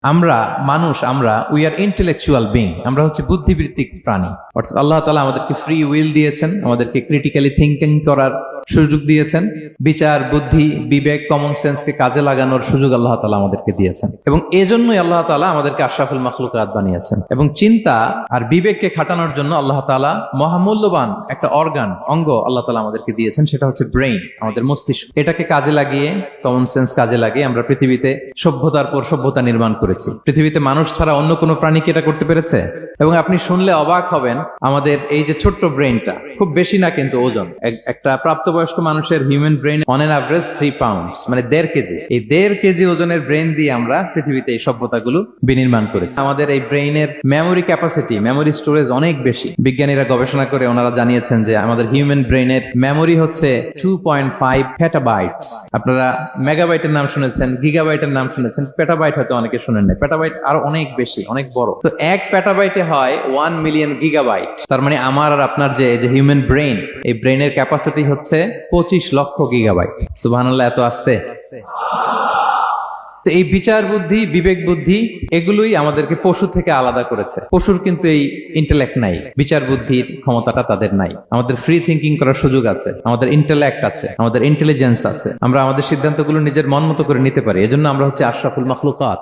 আমরা মানুষ, আমরা উই আর ইন্টেলেকচুয়াল বিং, আমরা হচ্ছে বুদ্ধিবৃত্তিক প্রাণী। অর্থাৎ আল্লাহ তাআলা আমাদেরকে ফ্রি উইল দিয়েছেন, আমাদেরকে ক্রিটিক্যালি থিঙ্কিং করার সুযোগ দিয়েছেন, বিচার, বুদ্ধি, বিবেক, কমন সেন্সকে কাজে লাগানোর সুযোগ আল্লাহ তাআলা আমাদেরকে দিয়েছেন। এবং এজন্যই আল্লাহ তাআলা আমাদেরকে আশরাফুল মাখলুকাত বানিয়েছেন। এবং চিন্তা আর বিবেককে খাটানোর জন্য আল্লাহ তাআলা মহামূল্যবান একটা অঙ্গ আল্লাহ তাআলা আমাদেরকে দিয়েছেন, সেটা হচ্ছে ব্রেইন, আমাদের মস্তিষ্ক। এটাকে কাজে লাগিয়ে, কমন সেন্স কাজে লাগিয়ে আমরা পৃথিবীতে সভ্যতার পর সভ্যতা নির্মাণ করেছি। পৃথিবীতে মানুষ ছাড়া অন্য কোনো প্রাণী কি এটা করতে পেরেছে? এবং আপনি শুনলে অবাক হবেন, আমাদের এই যে ছোট্ট ব্রেইনটা, খুব বেশি না কিন্তু ওজন, একটা প্রাপ্তবয়স্ক মানুষের human brain on an average 3 pounds, মানে 1.5 কেজি। এই 1.5 কেজি ওজনের ব্রেইন দিয়ে আমরা পৃথিবীতে এই সভ্যতাগুলো বিনির্মাণ করেছি। আমাদের এই ব্রেইনের মেমোরি ক্যাপাসিটি, মেমোরি স্টোরেজ অনেক বেশি। বিজ্ঞানীরা গবেষণা করে ওনারা জানিয়েছেন যে আমাদের হিউম্যান ব্রেইনের মেমোরি হচ্ছে 2.5 পেটাবাইটস। আপনারা মেগাবাইটের নাম শুনেছেন, গিগাবাইটের নাম শুনেছেন, পেটাবাইট হয়তো অনেকে শুনেন না। পেটাবাইট আরো অনেক বেশি, অনেক বড়। তো 1 পেটাবাইটে হয় 1 মিলিয়ন গিগাবাইট। তার মানে আমার আর আপনার যে হিউম্যান ব্রেইন, এই ব্রেইনের ক্যাপাসিটি হচ্ছে 25 লক্ষ গিগাবাইট। সুবহানাল্লাহ, এত আসতে। তো এই বিচার বুদ্ধি, বিবেক বুদ্ধি, এগুলোই আমাদেরকে পশু থেকে আলাদা করেছে। পশুর কিন্তু এই ইন্টেলেক্ট নাই, বিচার বুদ্ধির ক্ষমতাটা তাদের নাই। আমাদের ফ্রি থিঙ্কিং করার সুযোগ আছে, আমাদের ইন্টেলেক্ট আছে, আমাদের ইন্টেলিজেন্স আছে। আমরা আমাদের সিদ্ধান্তগুলো নিজের মন মতো করে নিতে পারি। এজন্য আমরা হচ্ছে আশরাফুল মাখলুকাত।